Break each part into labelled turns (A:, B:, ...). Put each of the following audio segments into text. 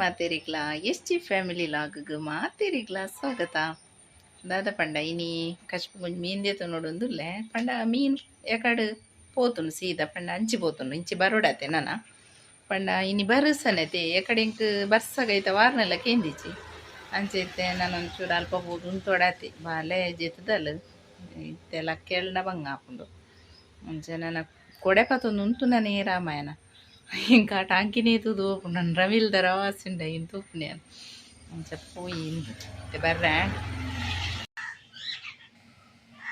A: ಮಾತೇರಿಕ್ಲಾ S G family ಲಾಗ್ಗೆ ಮಾತೇರಿಕ್ಲಾ ಸ್ವಾಗತ. ದಾದ ಪಂಡ ಇನಿ ಕಷ್ಟ ಕೊಂಚ ಮೀನ್ ದೇತು ನೋಡೊಂದುಲ್ಲೆ ಪಂಡ ಮೀನ್ ಯಾಕಡೆ పోతుండు సీదా పండ అంచి పోతుండు ఇంచి బరోడతే నాన్న పండ ఇన్ని బరుసనైతే ఎక్కడ ఇంక బర్సగైతే వారనెల కేందిచ్చి అంచైతే ನಾನು ಒಂಚೂರು ಅಲ್ಪ ಹೋಗಿ ಉಂಟೋಡಾತಿ ಬಾಲೆ ಜೆತ್ತದಲ್ಲ ಇತ್ತೆಲ್ಲ ಕೇಳನ ಬಂಗ ಹಾಕೊಂಡು ಮುಂಚೆ ನನ್ನ ಕೊಡೆಪತ್ತೊಂದು ಉಂಟು ನಾನೇ ರಾಮಾಯಣ ఇంకా టాంకిని తూపున్నాను రవిల్ దరవాసిండ ఈయన తూపునేను అని చెప్పి ಬರ್ರೆ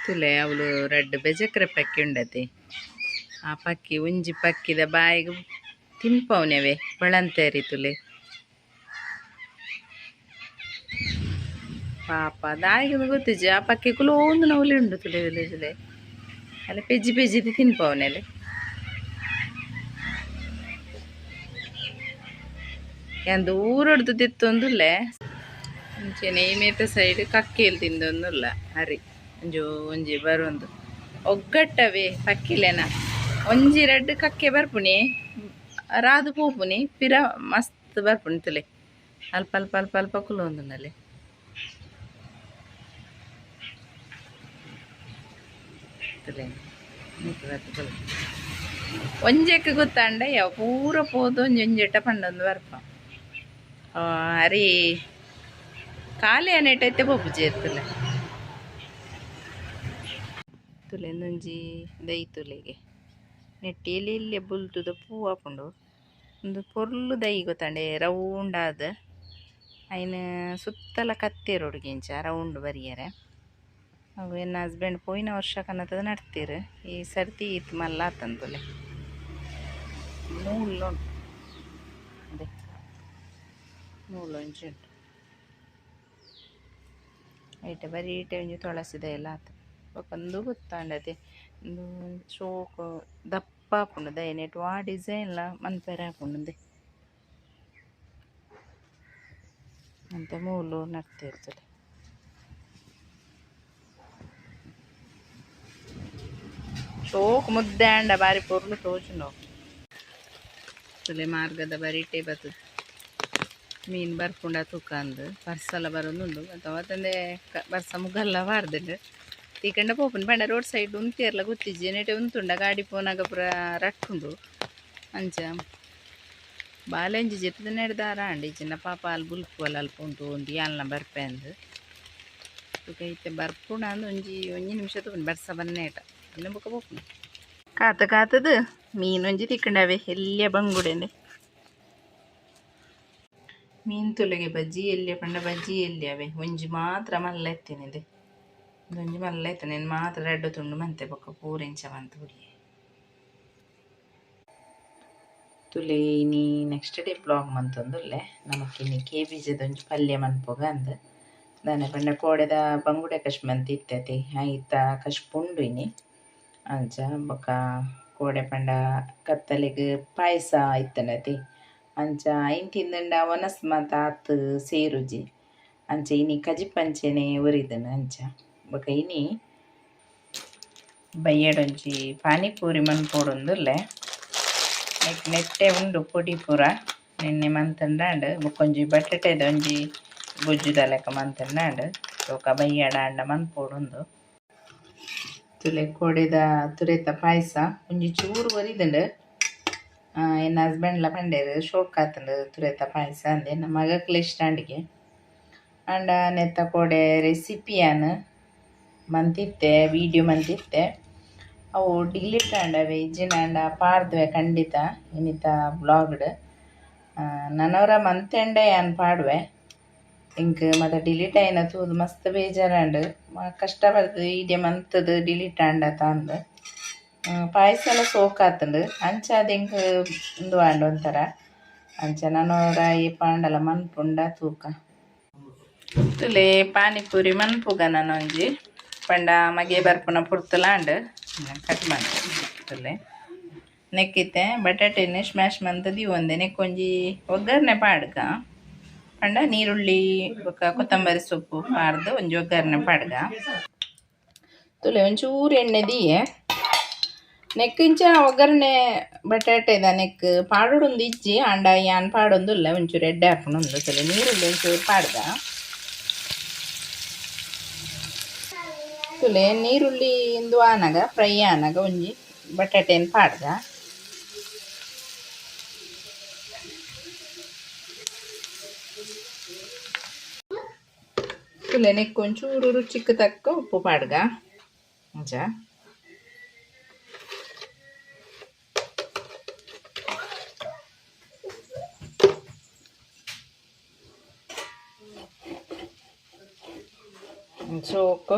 A: ತುಲೆ ಅವಳು ರೆಡ್ ಬೆಜಕ್ರೆ ಪಕ್ಕಿ ಉಂಡತಿ ಆ ಪಕ್ಕಿ ಉಂಜಿ ಪಕ್ಕಿದ ಬಾಯಿಗೆ ತಿಂಪವನೆವೆ ಬಳಂತೇರಿ ತುಲೆ ಪಾಪ ದಾಯಿಗೆ ಗೊತ್ತಿಜ್ಜಿ ಆ ಪಕ್ಕಿ ಕುಲು ಒಂದು ನವಲಿ ಉಂಡು ತುಲೆ ತುಲೆ ತುಲೆ ಅಲ್ಲ ಪೆಜ್ಜಿ ಪೆಜ್ಜಿದಿ ತಿನ್ಪವನೆಲೆ ಎಂದು ಊರೊಡ್ದು ತಿತ್ತೊಂದುಲ್ಲೆ ಮುಂಚೆನೆ ಈ ಮೇತ ಸೈಡ್ ಕಕ್ಕಿಯಲ್ಲಿ ತಿಂದೊಂದುಲ್ಲ ಹರಿ ಒಂಜು ಒಂಜಿ ಬರೊಂದು ಒಗ್ಗಟ್ಟವೇ ಪಕ್ಕಿಲೆನ ಒಂಜಿ ರೆಡ್ ಕಕ್ಕೆ ಬರ್ಪುನಿ ರಾದು ಪೋಪುನಿ ಪಿರ ಮಸ್ತ್ ಬರ್ಪುನಿ ತುಲೆ ಅಲ್ಪ ಅಲ್ಪ ಅಲ್ಪ ಅಲ್ಪ ಕುಲೊಂದುಂಡಲೆ ತುಲೆ ಒಂಜಕ್ಕೆ ಗೊತ್ತಾಂಡ ಯಾವ ಪೂರ ಪೋದು ಒಂಜೊಂಜೆಟ್ಟ ಪಂಡೊಂದು ಬರ್ಪ ಹರಿ ಖಾಲಿ ಅನೇಟೈತೆ ಬೊಬ್ಬುಜಿ ಇರ್ತಲೆ ತುಲೆಂದೊಂಜಿ ದೈ ತುಲೆಗೆ ನೆಟ್ಟಿಯಲ್ಲಿ ಇಲ್ಲೇ ಬುಲ್ತುದ ಪೂ ಹಾಕೊಂಡು ಒಂದು ಪೊರ್ಲು ದೈ ಗೊತ್ತಾಂಡೆ ರೌಂಡ್ ಆದ ಅಯ್ನ ಸುತ್ತಲ ಕತ್ತೇರು ಹುಡುಗಿಂಚ ರೌಂಡ್ ಬರಿಯರೆ ಅವು ಎನ್ನ ಹಸ್ಬೆಂಡ್ ಪೋಯಿನ ವರ್ಷ ಕನ್ನತದ ನಡ್ತೀರು ಈ ಸರ್ತಿ ಇತ್ತು ಮಲ್ಲ ಆತಂತುಲೆ ನೂಲು ಅದೇ ನೂಲು ಒಂಚು ಉಂಟು ಐಟೆ ಬರೀ ಈಟೆ ಒಂಜಿ ತೊಳಸಿದ ಎಲ್ಲ ಆತ ಒಂದು ಗೊತ್ತಾಂಡತೆ ಒಂದು ಶೋಕು ದಪ್ಪ ಹಾಕೊಂಡು ದಯನೆಟ್ ವಾ ಡಿಸೈನ್ಲ ಮನ್ಪೆರೆ ಹಾಕೊಂಡೆ ಅಂತ ಮೂಲು ನಡ್ತಿರ್ತದೆ ಶೋಕ್ ಮುದ್ದೆ ಅಂಡ ಬಾರಿ ಪೊರ್ಲು ತೋಚು ನಾವು ತುಲೆ ಮಾರ್ಗದ ಬರೀಟೆ ಬರ್ತದೆ ಮೀನು ಬರ್ಪುಂಡ ತೂಕ ಅಂದು ಬರ್ಸಲ ಬರೋದುಂಡು ಅಥವಾ ತಂದೆ ಬರ್ಸ ಮುಗಲ್ಲ ಬಾರ್ದು ತೀಕಂಡ ಪೋಪುಂಡು ಪಂಡ ರೋಡ್ ಸೈಡ್ ಉಂತಿಯರ್ಲ ಗೊತ್ತಿಜ್ಜಿ ನೆಟೆ ಉಂತುಂಡ ಗಾಡಿ ಪೋನಾಗ ಪುರ ರಟ್ಟುಂಡು ಅಂಚ ಬಾಲೆಂಜಿ ಜೆತ್ತದ ನೆಡ್ದಾರ ಅಂಡಿ ಚಿನ್ನ ಪಾಪ ಅಲ್ಲಿ ಬುಲ್ಪುವಲ್ಲ ಅಲ್ಪ ಉಂಟು ಒಂದು ಯಾಲ್ನ ಬರ್ಪೆ ಅಂದು ತೂಕ ಇತ್ತೆ ಬರ್ಪುಂಡ ಅಂದು ಒಂಜಿ ನಿಮಿಷ ತಗೊಂಡು ಬರ್ಸ ಬನ್ನೇಟ ಅನ್ನ ಬುಕ್ಕ ಪೋಪುಂಡು ಕಾತದು ಮೀನೊಂಜಿ ತಿಕ್ಕಂಡವೆ ಎಲ್ಲಿಯ ಬಂಗುಡೆಂಡೆ ಮೀನು ತುಲೆಗೆ ಬಜ್ಜಿ ಎಲ್ಲಿಯ ಪಂಡ ಬಜ್ಜಿ ಎಲ್ಲಿ ಅವೆ ಒಂಜಿ ಮಾತ್ರ ಮಲ್ಲ ಎತ್ತೇನಿದೆ ಒಂಜಿ ಮಲ್ಲ ಎತ್ತ నేను ಮಾತ್ರ ರೆಡ್ ತುಂಡು ಮಂತೆ ಬೊಕ್ಕ ಪೂರೆಂಚ ಮಂತ ಹುಡಿ ತುಲೆ ಇನಿ ನೆಕ್ಸ್ಟ್ ಡೇ ಬ್ಲಾಗ್ ಮಂತೊಂದುಲ್ಲೆ ನಮಕಿನಿ ಕೇಬೀಜದೊಂಜಿ ಪಲ್ಯ ಮನ್ಪೋಗ ಅಂದ ದಾನೆ ಪಂಡ ಕೋಡೆದ ಬಂಗುಡೆ ಕಶ್ ಮಂತ್ ಇತ್ತತಿ ಐತ ಕಶ್ ಪುಂಡು ಇನಿ ಅಂಚ ಬೊಕ್ಕ ಕೋಡೆ ಪಂಡ ಕತ್ತಲೆಗ್ ಪಾಯಸ ಇತ್ತನತಿ ಅಂಚ ಐನ್ ತಿಂದಂಡ ಒನಸ್ ಮಾತ ಆತ್ ಸೇರುಜಿ ಅಂಚ ಇನಿ ಕಜಿ ಪಂಚೆನೆ ಉರಿದನು ಅಂಚ ಬೊಕ ಇನಿ ಬಯ್ಯಡೊಂಜಿ ಪಾನಿಪೂರಿ ಮನ್ಪೋಡೊಂದುಲ್ಲೆ ನೆಟ್ಟೆ ಉಂಡು ಪೊಡಿ ಪೂರ ನಿನ್ನೆ ಮಂತಂಡಾಂಡ್ ಬೊಕೊಂಜಿ ಬಟಾಟೆದ ಒಂಜಿ ಗೊಜ್ಜುದ ಲೆಕ್ಕ ಮಂತಂಡಾಂಡ್ ಬೊಕ ಬಯ್ಯಡ ಅಂಡ ಮನ್ಪೋಡೊಂದು ತುಲೆ ಕೋಡೆದ ತುರೆತ ಪಾಯಸ ಒಂಜಿ ಚೂರು ಒರಿದುಂಡು ಎನ್ನ ಹಸ್ಬೆಂಡ್ಲ ಪಂಡೇರು ಶೋಕ್ ಆತಂಡು ತುರೆತ ಪಾಯಸ ಅಂದೆ ನಮ್ಮ ಮಗಕ್ಲೆ ಇಷ್ಟ ಅಂಡಿಗೆ ಅಂಡ ನೆತ್ತ ಕೋಡೆ ರೆಸಿಪಿಯನ್ ಮಂತಿತ್ತೆ ವಿಡಿಯೋ ಮಂತಿತ್ತೆ ಅವು ಡಿಲೀಟ್ ಆಂಡವೆ ಇಜ್ಜಿನಾಂಡ ಪಾಡ್ದ್ವೆ ಖಂಡಿತ ಇನ್ನಿತ ಬ್ಲಾಗ್ಡ್ ನನವರ ಮಂತೆಂಡೆ ಯಾನ್ ಪಾಡ್ವೆ ಇಂಕ್ ಮತ್ತೆ ಡಿಲೀಟ್ ಆಯ್ನ ತೂದು ಮಸ್ತ್ ಬೇಜಾರಂಡು ಕಷ್ಟ ಬರ್ತದೆ ವಿಡಿಯೋ ಮಂತದು ಡಿಲೀಟ್ ಆಂಡತ ಅಂದ ಪಾಯಸ ಎಲ್ಲ ಸೋಕಾತಂಡು ಅಂಚ ಅದು ಹಿಂಗೆ ಒಂದು ಆಂಡ ಒಂಥರ ಅಂಚ ನನವರ ಈ ಪಾಂಡಲ ಮನ್ಪುಂಡ ತೂಕ ತುಲೆ ಪಾನಿಪೂರಿ ಮನ್ಪುಗ ನಾನೊಂಜಿ ಪಂಡ ಮಗೆ ಬರ್ಪುನ ಪುರ್ತಲಾಂಡ್ ಕಟ್ ಮಾಡ್ತಲೆ ನೆಕ್ಕಿತ್ತೆ ಬಟಾಟೆನೆ ಸ್ಮ್ಯಾಶ್ ಮಂತದಿ ಒಂದೆ ನೆಕ್ಕೊಂಜಿ ಒಗ್ಗರಣೆ ಪಾಡ್ಗ ಪಂಡ ನೀರುಳ್ಳಿ ಬೊಕ ಕೊತ್ತಂಬರಿ ಸೊಪ್ಪು ಪಾಡ್ದು ಒಂಜಿ ಒಗ್ಗರಣೆ ಪಾಡ್ಗ ತುಲೆ ಒಂಚೂರು ಎಣ್ಣೆ ದಿಯೆ ನೆಕ್ಕಿಂಚ ಒಗ್ಗರಣೆ ಬಟಾಟೆದ ನೆಕ್ ಪಾಡೊಂದು ಇಜ್ಜಿ ಅಂಡ ಯಾನ್ ಪಾಡೊಂದು ಇಲ್ಲ ಒಂಚೂರು ಎಡ್ಡೆ ಹಾಕೊಂಡು ತಲೆ ನೀರುಳ್ಳಿ ಒಂಚೂರು ಪಾಡ್ದ ತುಲೆ ನೀರುಳ್ಳಿ ಇಂದು ಆನಾಗ ಫ್ರೈ ಆನಾಗ ಒಂಜಿ ಬಟಾಟೆನ್ ಪಾಡ್ದ ತುಲೆ ನೆಕ್ ಒಂಚೂರು ರುಚಿಗೆ ತಕ್ಕ ಉಪ್ಪು ಪಾಡ್ಗ ಅಂಚ ಸೋಕು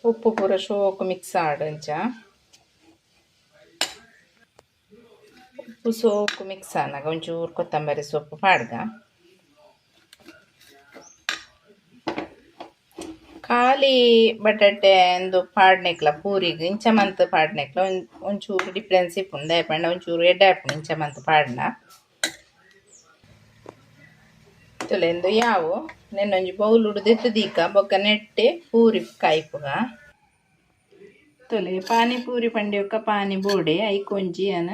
A: ಉಪ್ಪು ಪೂರ ಸೋಕು ಮಿಕ್ಸ್ ಆಡಂಚ ಉಪ್ಪು ಸೋಕು ಮಿಕ್ಸ್ ಆನಾಗ ಒಂಚೂರು ಕೊತ್ತಂಬರಿ ಸೊಪ್ಪು ಪಾಡ್ಗ ಖಾಲಿ ಬಟಾಟೆ ಎಂದು ಪಾಡ್ನೆಕ್ಲ ಪೂರಿಗೆ ಇಂಚ ಮಂತ್ ಪಾಡ್ನೆಕ್ಲ ಒಂಚೂರು ಡಿಫ್ರೆನ್ಸ್ ಇಪ್ಪುಂಡು ದಯಪಂಡ ಒಂಚೂರು ಎಡ್ಡೆ ಹಾಪುಂಡು ಇಂಚ ಮಂತ್ ಪಾಡ್ನ ತುಲೆಂದು ಯಾವು ನೆನ್ನೊಂಜಿ ಬೌಲ್ ಉಡ್ದೆತ್ತು ದೀಕ ಬೊಕ್ಕ ನೆಟ್ಟೆ ಪೂರಿ ಕಾಯ್ಪುಗ ತುಲೆ ಪಾನಿಪೂರಿ ಪಂಡಿಯೊಕ್ಕ ಪಾನಿ ಬೋಡೆ ಐಕೊಂಜಿ ಅನ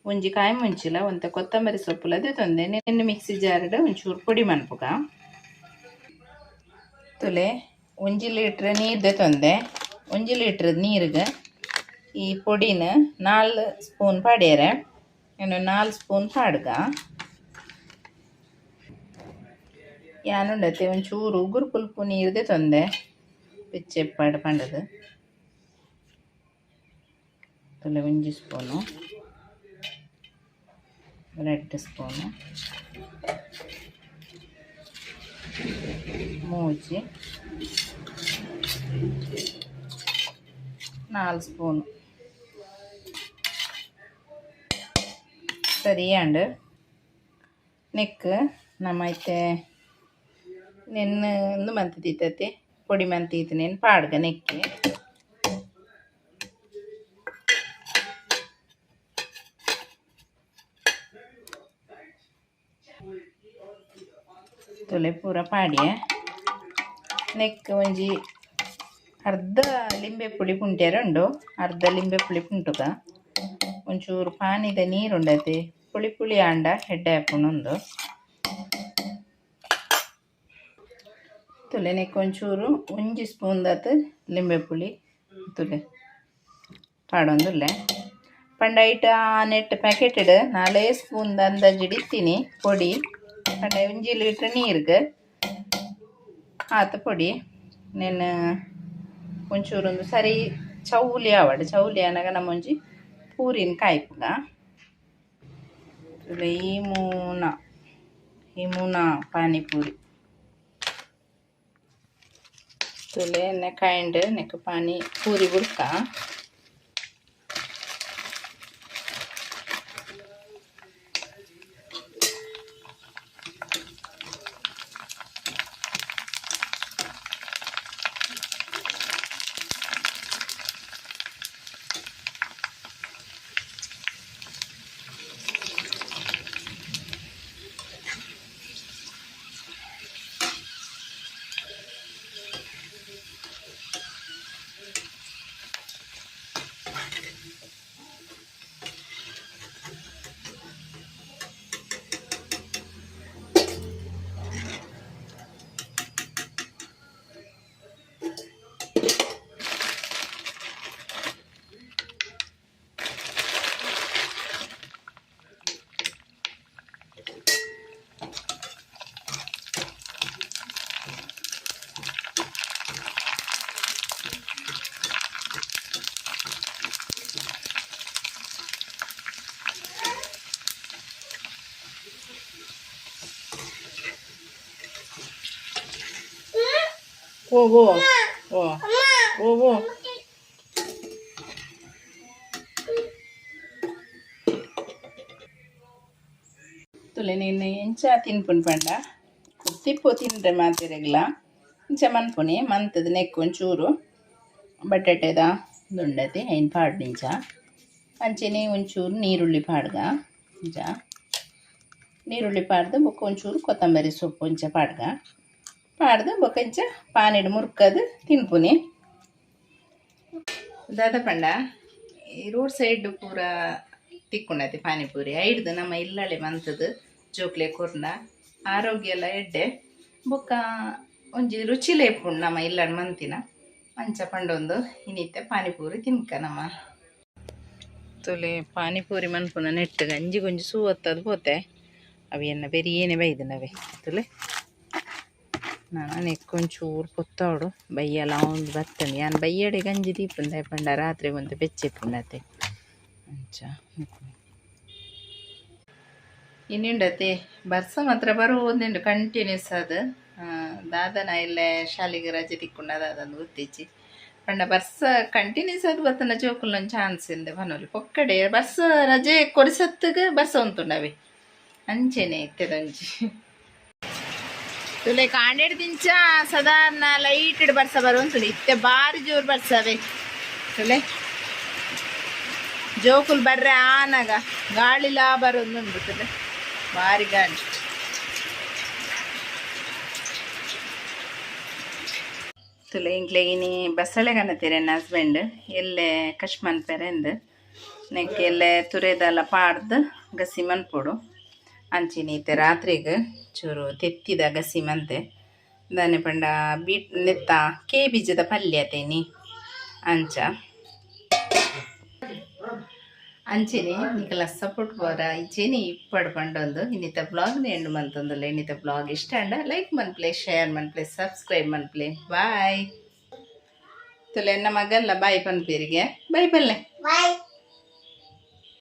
A: ಒಂಜಿ ಕಾಯಿ ಮುಂಚಿಲ ಒಂತ ಕೊತ್ತಂಬರಿ ಸೊಪ್ಪುಲದೆ ತೊಂದೆ ನೆನ್ನೆ ಮಿಕ್ಸಿ ಜಾರ್ಡ್ ಒಂಚೂರು ಪೊಡಿ ಮನ್ಪುಗ ತುಲೆ 1 ಲೀಟ್ರ್ ನೀರ್ದೆ ತೊಂದೆ 1 ಲೀಟ್ರ್ ನೀರಿಗೆ ಈ ಪೊಡಿನ 4 ಸ್ಪೂನ್ ಪಾಡ್ಯರೆ ಏನು 4 ಸ್ಪೂನ್ ಪಾಡ್ಗ ಯಾನುಂಡತೆ ಒಂಚೂರು ಉಗುರು ಪುಲ್ಪು ನೀರ್ದೆ ತೊಂದೆ ಬೆಚ್ಚೆ ಪಂಡದು ತುಲೆ 1 ಸ್ಪೂನು 2 ಸ್ಪೂನು ಮೂಜಿ 4 ಸ್ಪೂನು ಸರಿಯಾಂಡು ನೆಕ್ ನಮ್ಮೈತೆ ನೆನ್ನು ಮಂತಿತ್ತತೆ ಪೊಡಿ ಮಂತಿತ್ತು ನೆನ್ ಪಾಡ್ಗ ನೆಕ್ಕೆ ತುಲೆ ಪೂರ ಪಾಡ್ಯೆ ನೆಕ್ ಒಂಜಿ ಅರ್ಧ ಲಿಂಬೆ ಪುಳಿ ಪುಂಟ್ಯರುಂಡು ಅರ್ಧ ಲಿಂಬೆ ಪುಳಿ ಪುಂಟುಗ ಒಂಚೂರು ಪಾನಿದ ನೀರುಂಡತೆ ಪುಳಿ ಪುಳಿ ಆಂಡ ಹೆಡ್ಡೆ ಹಾಪುಂಡು ತುಲೆ ನೆಕ್ ಒಂಚೂರು 1 ಸ್ಪೂನ್ ದತ್ ಲಿಂಬೆ ಪುಳಿ ತುಲೆ ಪಾಡೊಂದುಲ್ಲೆ ಪಂಡ ಐಟ ನೆಟ್ ಪ್ಯಾಕೆಟ್ 4 ಸ್ಪೂನ್ ಅಂದಾಜು ಇಡಿತೀನಿ ಪೊಡಿ ಪಂಡ 1 ಲೀಟ್ರ್ ನೀರ್ಗೆ ಆತ ಪೊಡಿ ನೆನ್ ಒಂಚೂರು ಒಂದು ಸರಿ ಚೌಲಿ ಆವಡ್ ಚೌಲಿ ಆನಾಗ ನಮ್ಮ ಒಂಜಿ ಪೂರಿನ ಕಾಯ್ಪುಗ ತುಲೆ ಈ ಮೂನ ಪಾನಿಪೂರಿ ತುಲೆ ನೆಕ್ಕಾಯಿಂಡ್ ನೆಕ್ ಪಾನಿ ಪೂರಿ ಬುಡ್ಕ ಓ ಓ ಓ ಓ ಓ ತುಲೆ ನೀನು ಎಂಚ ತಿನ್ಪುನ್ ಪಂಡ ಕುತ್ತಿಪ್ಪು ತಿಂದ್ರೆ ಮಾತಿರಗಿಲ್ಲ ಇಂಚ ಮನ್ಪುನಿ ಮಂತದ ನೆಕ್ ಒಂಚೂರು ಬಟಾಟೆದ ದುಂಡತಿ ಐನ್ ಪಾಡ್ನಿಂಚ ಅಂಚೆನೆ ಒಂಚೂರು ನೀರುಳ್ಳಿ ಪಾಡ್ಗ ಇಂಚ ನೀರುಳ್ಳಿ ಪಾಡ್ದು ಬೊಕ್ಕ ಒಂಚೂರು ಕೊತ್ತಂಬರಿ ಸೊಪ್ಪು ಇಂಚ ಪಾಡ್ಗ ಪಾಡ್ದು ಬೊಕ್ಕ ಇಂಚ ಪಾನಿಡ್ ಮುರ್ಕದು ತಿನ್ಪುನಿ ದಾದ ಪಂಡ ಈ ರೋಡ್ ಸೈಡ್ ಪೂರ ತಿಕ್ಕೊಂಡೈತಿ ಪಾನಿಪುರಿ ಐಡ್ದು ನಮ್ಮ ಇಲ್ಲಳೆ ಮಂತದ್ದು ಜೋಕ್ಲೆ ಕೊರ್ನ ಆರೋಗ್ಯ ಎಲ್ಲ ಎಡ್ಡೆ ಬೊಕ್ಕ ಒಂಜಿ ರುಚಿಲೆ ಇಪ್ಪುಂಡು ನಮ್ಮ ಇಲ್ಲಡ್ ಮಂತಿನ ಮಂಚ ಪಂಡೊಂದು ಇನ್ನಿತ್ತೆ ಪಾನಿಪುರಿ ತಿನ್ಕ ನಮ್ಮ ತುಲೆ ಪಾನಿಪುರಿ ಮನ್ಪುನ ನೆಟ್ಟು ಗಂಜಿ ಗೊಂಜಿ ಸೂವತ್ತದು ಪೋತೆ ಅವೆನ್ನ ಬೇರೆ ಏನೇ ಬೈದನವೆ ತುಲೆ ನಾನು ನೆಕ್ಕೊಂಚೂರು ಪೊತ್ತಾಡು ಬೈಯಲ್ಲ ಒಂದು ಬರ್ತನೆ ನಾನು ಬೈಯಡೆ ಗಂಜಿ ದೀಪಂದ ಪಂಡ ರಾತ್ರಿ ಒಂದು ಬೆಚ್ಚಿಪ್ಪುಂಡತೆ ಅಂಚ ಇನ್ನುಂಡತೆ ಬರ್ಸ ಮಾತ್ರ ಬರುವುದುಂಡು ಕಂಟಿನ್ಯೂಸ್ ಅದು ದಾದನ ಇಲ್ಲೇ ಶಾಲೆಗೆ ರಜೆ ತಿಕ್ಕೊಂಡ ದಾದಂದು ಗೊತ್ತಿಚ್ಚಿ ಪಂಡ ಬರ್ಸ ಕಂಟಿನ್ಯೂಸ್ ಅದು ಬರ್ತನ ಜೋಕುಲೊಂದು ಚಾನ್ಸ್ ಇಂದೆ ಬನೋಲಿ ಪೊಕ್ಕಡೆ ಬರ್ಸ ರಜೆ ಕೊಡಿಸತ್ತಿಗೆ ಬರ್ಸ ಉಂಟುಂಡವೆ ಅಂಚೆನೆ ಇತ್ತದೊಂಜಿ ತುಲೆ ಕಾಂಡೆಡ್ ದಿಂಚ ಸಾಧಾರಣ ಲೈಟ್ ಬರ್ಸ ಬರುವಂತುಂಡು ಇತ್ತೆ ಬಾರಿ ಜೋರು ಬರ್ಸವೆ ತುಲೆ ಜೋಕುಲ್ ಬರ್ರೆ ಆನಾಗ ಗಾಳಿಲಾ ಬರೋದುಂಡು ತುಲೆ ಭಾರಿ ಗಾಳಿ ತುಲೆ ಇಂಕ್ಲೆಗಿನಿ ಬಸಳೆ ಕನ್ನತೀರಿ ನನ್ನ ಹಸ್ಬೆಂಡ್ ಎಲ್ಲೆ ಕಶ್ ಮನ್ಪೆರೆಂದು ನೆಕ್ ಎಲ್ಲೆ ತುರೆದೆಲ್ಲ ಪಾಡ್ದು ಗಸಿ ಮನ್ಪೊಡು ಅಂಚಿನೀತೆ ರಾತ್ರಿಗೆ ಚೂರು ತೆತ್ತಿದ ಗಸಿ ಮಂತೆ ದಾನೆ ಪಂಡ ಬೀಟ್ ನೆತ್ತ ಕೇ ಬೀಜದ ಪಲ್ಯ ತೇನಿ ಅಂಚ ಅಂಚಿನಿ ನಿಕಲ ಸಪೋರ್ಟ್ ಬೋರ ಇಚ್ಚೇನಿ ಇಪ್ಪಡು ಪಂಡೊಂದು ಇನ್ನಿತ ಬ್ಲಾಗ್ನ ಎಂಡು ಮಂತೊಂದುಲ್ಲ ಇನ್ನಿತ ಬ್ಲಾಗ್ ಇಷ್ಟ ಅಂಡ ಲೈಕ್ ಮನ್ಪ್ಲೆ ಶೇರ್ ಮನ್ಪ್ಲೆ ಸಬ್ಸ್ಕ್ರೈಬ್ ಮನ್ಪ್ಲೆ ಬಾಯ್ ತುಲೆ ಎನ್ನ ಮಗಲ್ಲ ಬಾಯ್ ಪನ್ಪೇರಿಗೆ ಬಾಯ್ ಪಲ್ಲೆ ಬಾಯ್